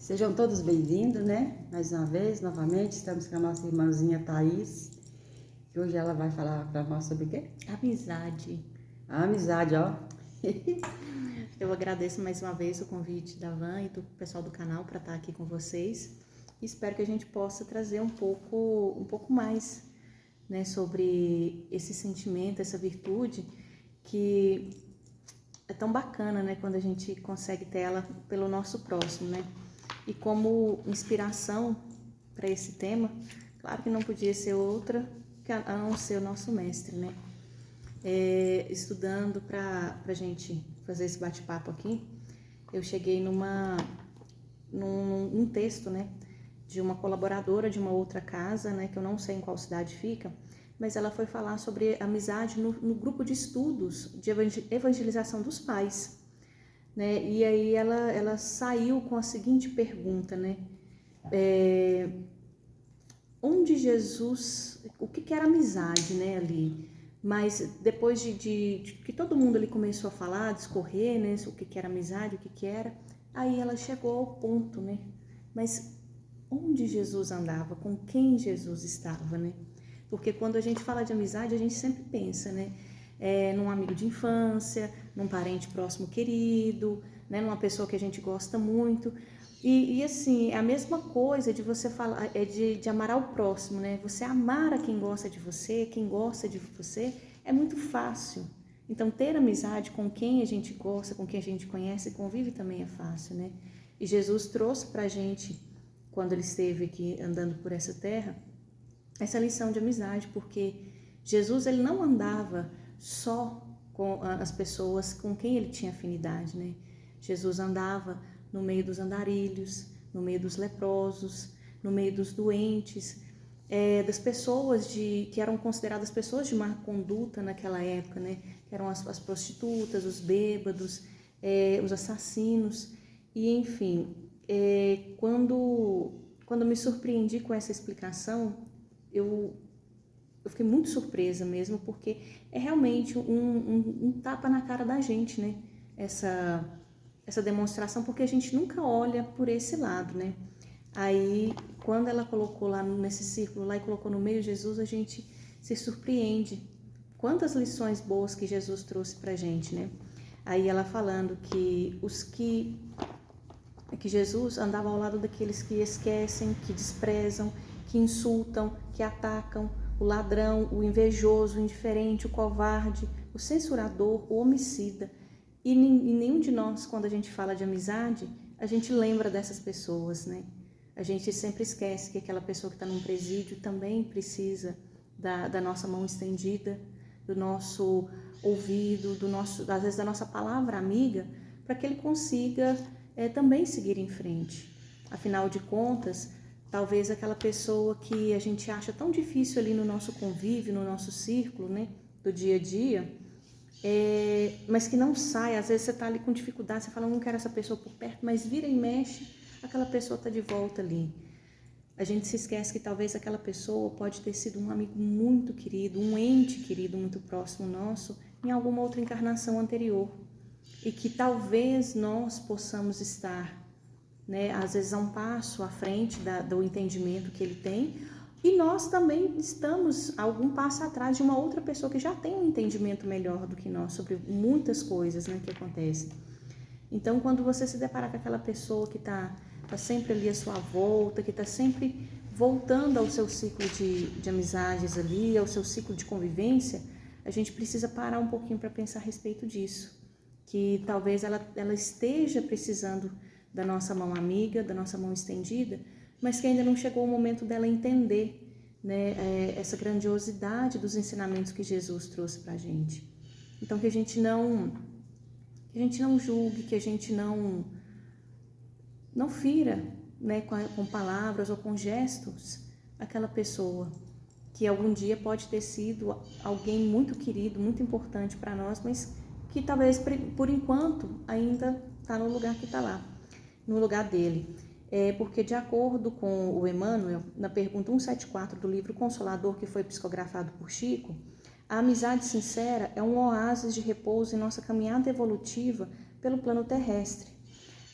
Sejam todos bem-vindos, né? Mais uma vez, novamente, estamos com a nossa irmãzinha Thaís, que hoje ela vai falar para nós sobre o quê? Amizade. A amizade, ó. Eu agradeço mais uma vez o convite da Van e do pessoal do canal para estar aqui com vocês. Espero que a gente possa trazer um pouco mais, né, sobre esse sentimento, essa virtude que é tão bacana, né, quando a gente consegue ter ela pelo nosso próximo, né? E como inspiração para esse tema, claro que não podia ser outra a não ser o nosso mestre, né? Estudando para a gente fazer esse bate-papo aqui, eu cheguei num texto, né, de uma colaboradora de uma outra casa, né, que eu não sei em qual cidade fica, mas ela foi falar sobre amizade no grupo de estudos de evangelização dos pais, né, e aí ela saiu com a seguinte pergunta, né, onde Jesus, o que era amizade, né, ali, mas depois de que todo mundo ali começou a falar, discorrer, né, o que era amizade, o que era, aí ela chegou ao ponto, né, mas onde Jesus andava, com quem Jesus estava, né, porque quando a gente fala de amizade, a gente sempre pensa, né, num amigo de infância, num parente próximo querido, né, numa pessoa que a gente gosta muito. E assim, é a mesma coisa de você falar, de amar ao próximo, né? Você amar a quem gosta de você, quem gosta de você, é muito fácil. Então, ter amizade com quem a gente gosta, com quem a gente conhece, convive também é fácil, né? E Jesus trouxe pra gente, quando ele esteve aqui andando por essa terra, essa lição de amizade, porque Jesus, ele não andava só com as pessoas com quem ele tinha afinidade, né? Jesus andava no meio dos andarilhos, no meio dos leprosos, no meio dos doentes, das pessoas que eram consideradas pessoas de má conduta naquela época, né? Que eram as prostitutas, os bêbados, os assassinos, e enfim, quando me surpreendi com essa explicação, eu fiquei muito surpresa mesmo, porque é realmente um tapa na cara da gente, né? Essa demonstração, porque a gente nunca olha por esse lado, né? Aí, quando ela colocou lá nesse círculo lá e colocou no meio Jesus, a gente se surpreende. Quantas lições boas que Jesus trouxe pra gente, né? Aí ela falando que que Jesus andava ao lado daqueles que esquecem, que desprezam, que insultam, que atacam, o ladrão, o invejoso, o indiferente, o covarde, o censurador, o homicida. E nenhum de nós, quando a gente fala de amizade, a gente lembra dessas pessoas, né? A gente sempre esquece que aquela pessoa que está num presídio também precisa da nossa mão estendida, do nosso ouvido, às vezes da nossa palavra amiga, para que ele consiga também seguir em frente. Afinal de contas, talvez aquela pessoa que a gente acha tão difícil ali no nosso convívio, no nosso círculo, né, do dia a dia, mas que não sai, às vezes você está ali com dificuldade, você fala, não quero essa pessoa por perto, mas vira e mexe, aquela pessoa está de volta ali. A gente se esquece que talvez aquela pessoa pode ter sido um amigo muito querido, um ente querido muito próximo nosso, em alguma outra encarnação anterior. E que talvez nós possamos estar, né, às vezes a um passo à frente do entendimento que ele tem, e nós também estamos algum passo atrás de uma outra pessoa que já tem um entendimento melhor do que nós sobre muitas coisas, né, que acontecem. Então, quando você se deparar com aquela pessoa que está sempre ali à sua volta, que está sempre voltando ao seu ciclo de amizades ali, ao seu ciclo de convivência, a gente precisa parar um pouquinho para pensar a respeito disso. Que talvez ela esteja precisando da nossa mão amiga, da nossa mão estendida, mas que ainda não chegou o momento dela entender, né, essa grandiosidade dos ensinamentos que Jesus trouxe para a gente. Então, que a gente não julgue, que a gente não fira, né, com palavras ou com gestos aquela pessoa que algum dia pode ter sido alguém muito querido, muito importante para nós, mas que talvez por enquanto ainda está no lugar que está lá, no lugar dele. Porque de acordo com o Emmanuel, na pergunta 174 do livro Consolador, que foi psicografado por Chico, a amizade sincera é um oásis de repouso em nossa caminhada evolutiva pelo plano terrestre.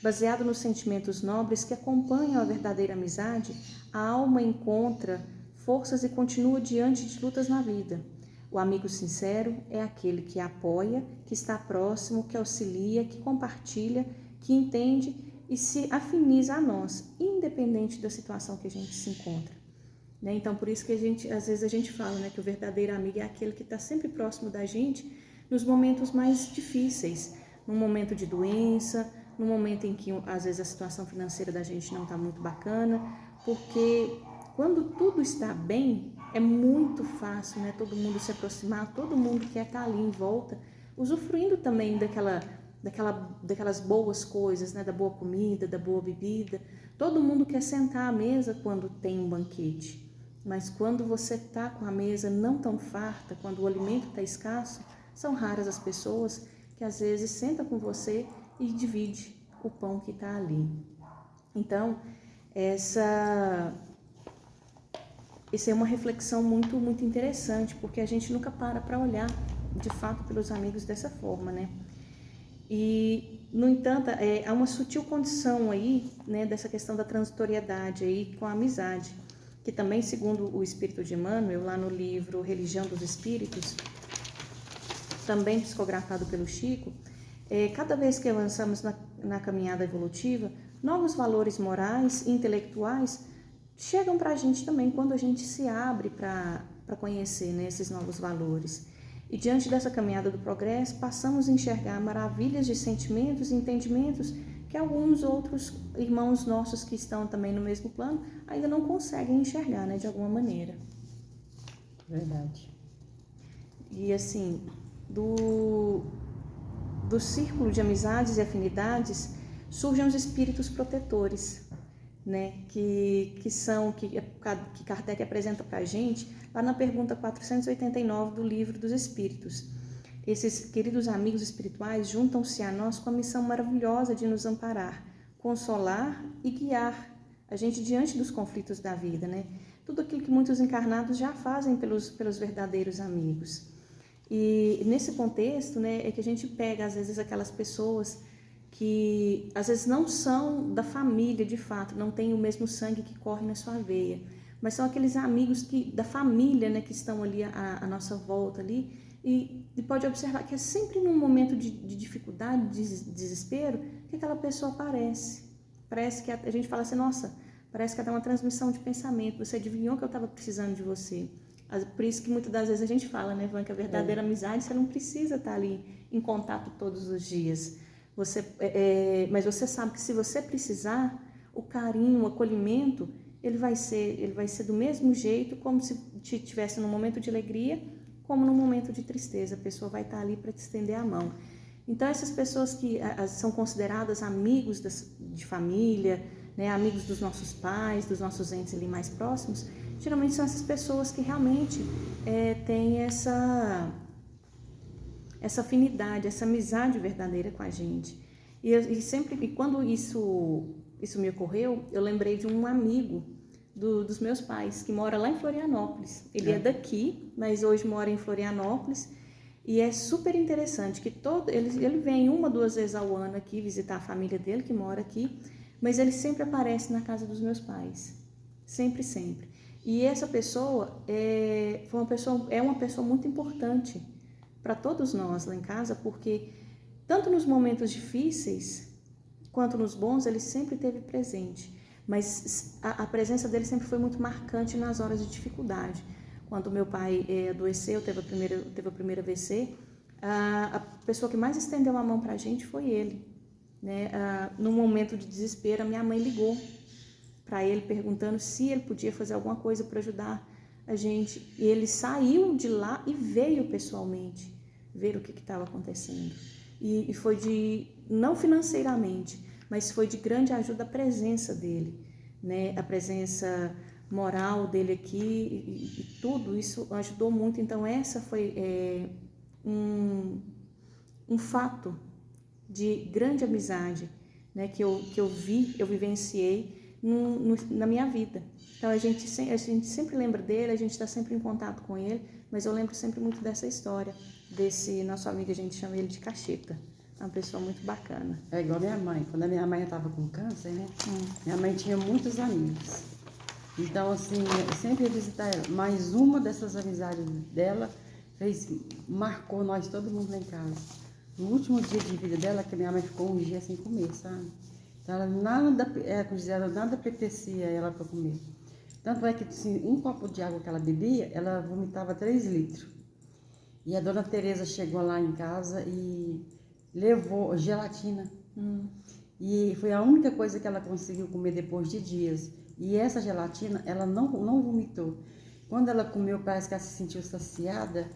Baseado nos sentimentos nobres que acompanham a verdadeira amizade, a alma encontra forças e continua diante de lutas na vida. O amigo sincero é aquele que apoia, que está próximo, que auxilia, que compartilha, que entende e se afiniza a nós, independente da situação que a gente se encontra. Né? Então, por isso que às vezes a gente fala, né, que o verdadeiro amigo é aquele que está sempre próximo da gente nos momentos mais difíceis, num momento de doença, no momento em que às vezes a situação financeira da gente não está muito bacana, porque quando tudo está bem, é muito fácil, né, todo mundo se aproximar, todo mundo quer estar ali em volta, usufruindo também daquelas boas coisas, né, da boa comida, da boa bebida. Todo mundo quer sentar à mesa quando tem um banquete, mas quando você está com a mesa não tão farta, quando o alimento está escasso, são raras as pessoas que às vezes sentam com você e divide o pão que está ali. Então, essa é uma reflexão muito, muito interessante, porque a gente nunca para olhar, de fato, pelos amigos dessa forma, né? E, no entanto, há uma sutil condição aí, né, dessa questão da transitoriedade aí com a amizade, que também, segundo o Espírito de Emmanuel, lá no livro Religião dos Espíritos, também psicografado pelo Chico, cada vez que avançamos na caminhada evolutiva, novos valores morais e intelectuais chegam para a gente também quando a gente se abre para conhecer, né, esses novos valores. E diante dessa caminhada do progresso, passamos a enxergar maravilhas de sentimentos e entendimentos que alguns outros irmãos nossos que estão também no mesmo plano ainda não conseguem enxergar, né, de alguma maneira. Verdade. E assim, do círculo de amizades e afinidades surgem os espíritos protetores, né, que Kardec apresenta para a gente lá na pergunta 489 do Livro dos Espíritos. Esses queridos amigos espirituais juntam-se a nós com a missão maravilhosa de nos amparar, consolar e guiar a gente diante dos conflitos da vida, né? Tudo aquilo que muitos encarnados já fazem pelos verdadeiros amigos. E nesse contexto, né, é que a gente pega às vezes aquelas pessoas que às vezes não são da família de fato, não têm o mesmo sangue que corre na sua veia, mas são aqueles amigos da família, né, que estão ali à nossa volta ali, e pode observar que é sempre num momento de dificuldade, de desespero, que aquela pessoa aparece. Parece que a gente fala assim, nossa, parece que é uma transmissão de pensamento, você adivinhou que eu estava precisando de você. Por isso que muitas das vezes a gente fala, né, Van, que a verdadeira amizade, você não precisa estar ali em contato todos os dias. Mas você sabe que se você precisar, o carinho, o acolhimento, ele vai ser do mesmo jeito, como se estivesse num momento de alegria, como num momento de tristeza. A pessoa vai estar ali para te estender a mão. Então, essas pessoas que são consideradas amigos de família, né, amigos dos nossos pais, dos nossos entes ali mais próximos, geralmente são essas pessoas que realmente têm essa afinidade, essa amizade verdadeira com a gente. E quando isso me ocorreu, eu lembrei de um amigo dos meus pais, que mora lá em Florianópolis. Ele é daqui, mas hoje mora em Florianópolis. E é super interessante que ele vem 1 ou 2 vezes ao ano aqui visitar a família dele, que mora aqui, mas ele sempre aparece na casa dos meus pais. Sempre, sempre. E essa pessoa é uma pessoa muito importante para todos nós lá em casa, porque tanto nos momentos difíceis quanto nos bons, ele sempre esteve presente. Mas a presença dele sempre foi muito marcante nas horas de dificuldade. Quando meu pai adoeceu, teve a primeira AVC, a pessoa que mais estendeu a mão para a gente foi ele. Né? Num momento de desespero, a minha mãe ligou para ele perguntando se ele podia fazer alguma coisa para ajudar a gente. E ele saiu de lá e veio pessoalmente ver o que estava acontecendo. E foi não financeiramente, mas foi de grande ajuda a presença dele, né? A presença moral dele aqui e tudo isso ajudou muito. Então essa foi um fato de grande amizade, né? que eu vivenciei na minha vida. Então a gente sempre lembra dele, a gente está sempre em contato com ele, mas eu lembro sempre muito dessa história, desse nosso amigo, a gente chama ele de Cacheta, Uma pessoa muito bacana. É igual minha mãe. Quando a minha mãe estava com câncer, né? Minha mãe tinha muitos amigos. Então, assim, eu sempre ia visitar ela. Mas uma dessas amizades dela marcou nós, todo mundo lá em casa. No último dia de vida dela, que minha mãe ficou um dia sem comer, sabe? Então, ela nada apetecia ela para comer. Tanto é que, assim, um copo de água que ela bebia, ela vomitava 3 litros. E a dona Tereza chegou lá em casa e levou gelatina. E foi a única coisa que ela conseguiu comer depois de dias. E essa gelatina, ela não vomitou. Quando ela comeu, parece que ela se sentiu saciada.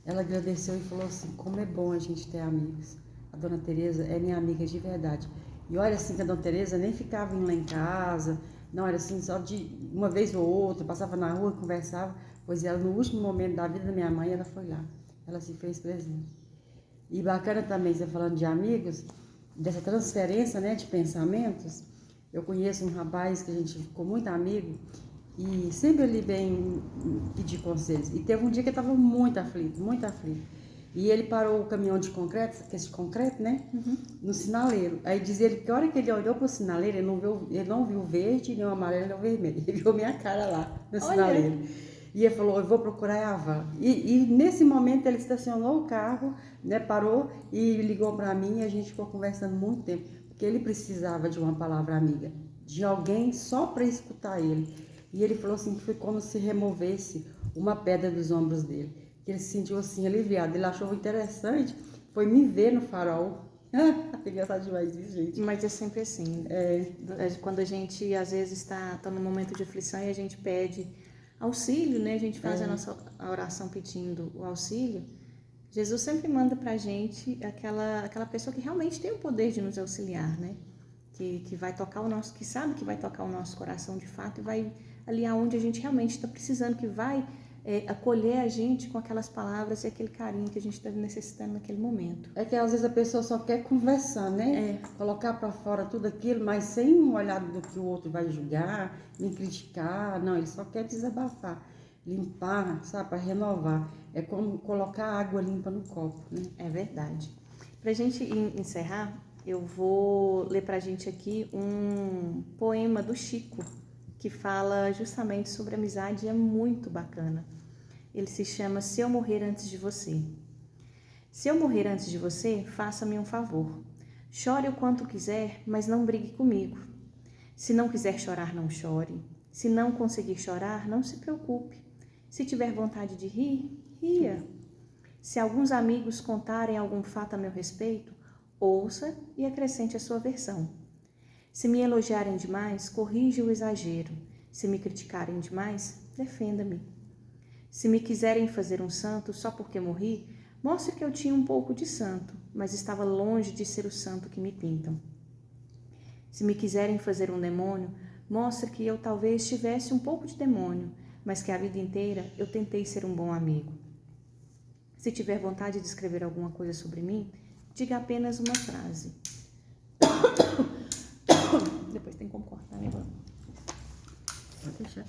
Ela agradeceu e falou assim, como é bom a gente ter amigos. A dona Tereza é minha amiga de verdade. E olha assim que a dona Tereza nem ficava indo lá em casa. Não, era assim, só de uma vez ou outra, passava na rua, conversava. Pois ela, no último momento da vida da minha mãe, ela foi lá. Ela se fez presente. E bacana também, você falando de amigos, dessa transferência, né, de pensamentos. Eu conheço um rapaz que a gente ficou muito amigo e sempre ele vem pedir conselhos. E teve um dia que ele estava muito aflito, muito aflito. E ele parou o caminhão de concreto, que é esse concreto, né, no sinaleiro. Aí diz ele que a hora que ele olhou para o sinaleiro, ele não viu o verde, nem o amarelo, nem o vermelho. Ele viu minha cara lá no sinaleiro. E ele falou, eu vou procurar a van. E nesse momento ele estacionou o carro, né, parou e ligou para mim e a gente ficou conversando muito tempo. Porque ele precisava de uma palavra amiga, de alguém só para escutar ele. E ele falou assim que foi como se removesse uma pedra dos ombros dele. Que ele se sentiu assim aliviado. Ele achou interessante, foi me ver no farol. É engraçado demais isso, gente. Mas é sempre assim. Quando a gente, às vezes, está num momento de aflição e a gente pede auxílio, né? A gente faz a oração pedindo o auxílio. Jesus sempre manda pra gente aquela pessoa que realmente tem o poder de nos auxiliar, né? Que vai tocar o nosso, que sabe que vai tocar o nosso coração de fato e vai ali aonde a gente realmente está precisando, que vai acolher a gente com aquelas palavras e aquele carinho que a gente está necessitando naquele momento. É que às vezes a pessoa só quer conversar, né? Colocar para fora tudo aquilo, mas sem um olhar do que o outro vai julgar, nem criticar. Não, ele só quer desabafar, limpar, sabe? Para renovar. É como colocar água limpa no copo, né? É verdade. Para a gente encerrar, eu vou ler para a gente aqui um poema do Chico, que fala justamente sobre amizade e é muito bacana. Ele se chama Se Eu Morrer Antes de Você. Se eu morrer antes de você, faça-me um favor. Chore o quanto quiser, mas não brigue comigo. Se não quiser chorar, não chore. Se não conseguir chorar, não se preocupe. Se tiver vontade de rir, ria. Se alguns amigos contarem algum fato a meu respeito, ouça e acrescente a sua versão. Se me elogiarem demais, corrija o exagero. Se me criticarem demais, defenda-me. Se me quiserem fazer um santo só porque morri, mostre que eu tinha um pouco de santo, mas estava longe de ser o santo que me pintam. Se me quiserem fazer um demônio, mostre que eu talvez tivesse um pouco de demônio, mas que a vida inteira eu tentei ser um bom amigo. Se tiver vontade de escrever alguma coisa sobre mim, diga apenas uma frase. Depois tem como cortar, né, Bruno? Pode deixar.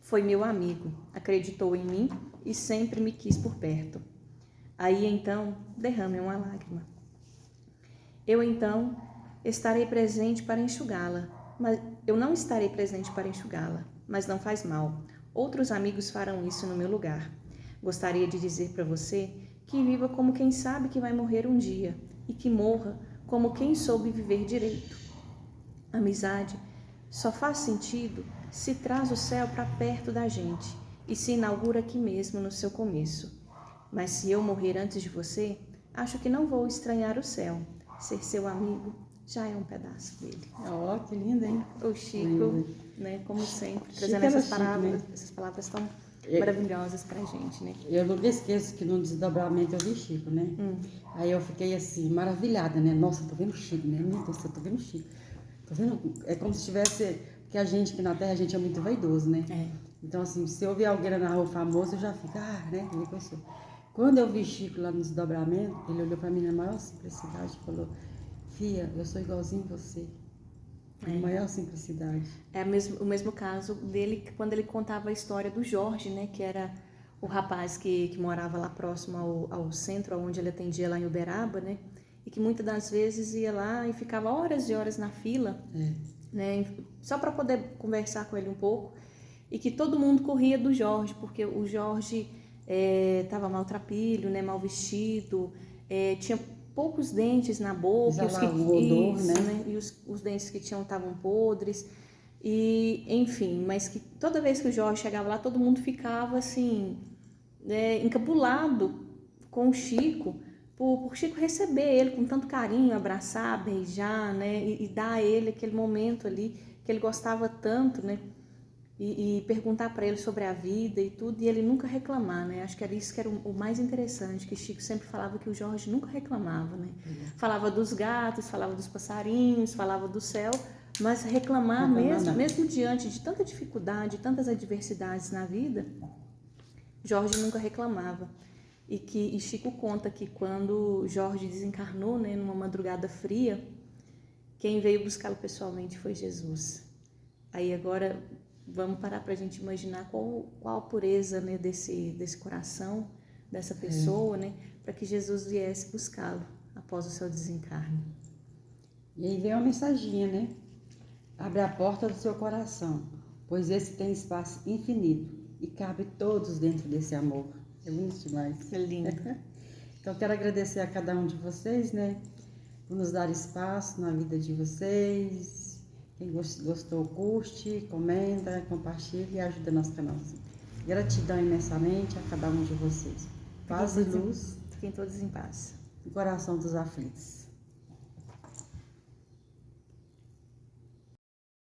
Foi meu amigo, acreditou em mim e sempre me quis por perto. Aí então derrame uma lágrima. Eu então estarei presente para enxugá-la, mas eu não estarei presente para enxugá-la, mas não faz mal. Outros amigos farão isso no meu lugar. Gostaria de dizer para você que viva como quem sabe que vai morrer um dia e que morra como quem soube viver direito. Amizade só faz sentido se traz o céu para perto da gente e se inaugura aqui mesmo no seu começo. Mas se eu morrer antes de você, acho que não vou estranhar o céu. Ser seu amigo já é um pedaço dele. Ó, que lindo, hein? O Chico, né, como sempre, trazendo essas palavras tão maravilhosas pra gente, né? Eu nunca esqueço que no desdobramento eu vi Chico, né? Aí eu fiquei assim, maravilhada, né? Nossa, tô vendo Chico, né? Meu Deus, eu tô vendo Chico. Tô vendo, é como se tivesse, porque a gente aqui na Terra, a gente é muito vaidoso, né? Então assim, se eu ver alguém na rua famoso, eu já fico, né? Quem é que eu sou? Quando eu vi Chico lá no desdobramento, ele olhou pra mim na maior simplicidade e falou, Fia, eu sou igualzinho a você. Na maior simplicidade. É o mesmo caso dele quando ele contava a história do Jorge, né? Que era o rapaz que morava lá próximo ao centro, onde ele atendia lá em Uberaba, né? E que muitas das vezes ia lá e ficava horas e horas na fila, né? Só para poder conversar com ele um pouco. E que todo mundo corria do Jorge, porque o Jorge estava maltrapilho, né? Mal vestido, tinha poucos dentes na boca, o odor, né? E os dentes que tinham estavam podres. E, enfim, mas que toda vez que o Jorge chegava lá, todo mundo ficava assim, encabulado com o Chico, por Chico receber ele com tanto carinho, abraçar, beijar, né? E dar a ele aquele momento ali que ele gostava tanto, né? E perguntar para ele sobre a vida e tudo, e ele nunca reclamar, né? Acho que era isso que era o mais interessante, que Chico sempre falava que o Jorge nunca reclamava, né? Falava dos gatos, falava dos passarinhos, falava do céu, mas reclamar mesmo diante de tanta dificuldade, tantas adversidades na vida, Jorge nunca reclamava. E Chico conta que quando Jorge desencarnou, né, numa madrugada fria, quem veio buscá-lo pessoalmente foi Jesus. Aí agora vamos parar para a gente imaginar qual a pureza, né, desse coração, dessa pessoa, né, para que Jesus viesse buscá-lo após o seu desencarne. E aí vem uma mensaginha, né? Abre a porta do seu coração, pois esse tem espaço infinito e cabe todos dentro desse amor. É bonito demais. É lindo. Então, quero agradecer a cada um de vocês, né, por nos dar espaço na vida de vocês. Quem gostou, curte, comenta, compartilha e ajuda nosso canal. Gratidão imensamente a cada um de vocês. Paz e luz. Fiquem todos em paz. No coração dos aflitos.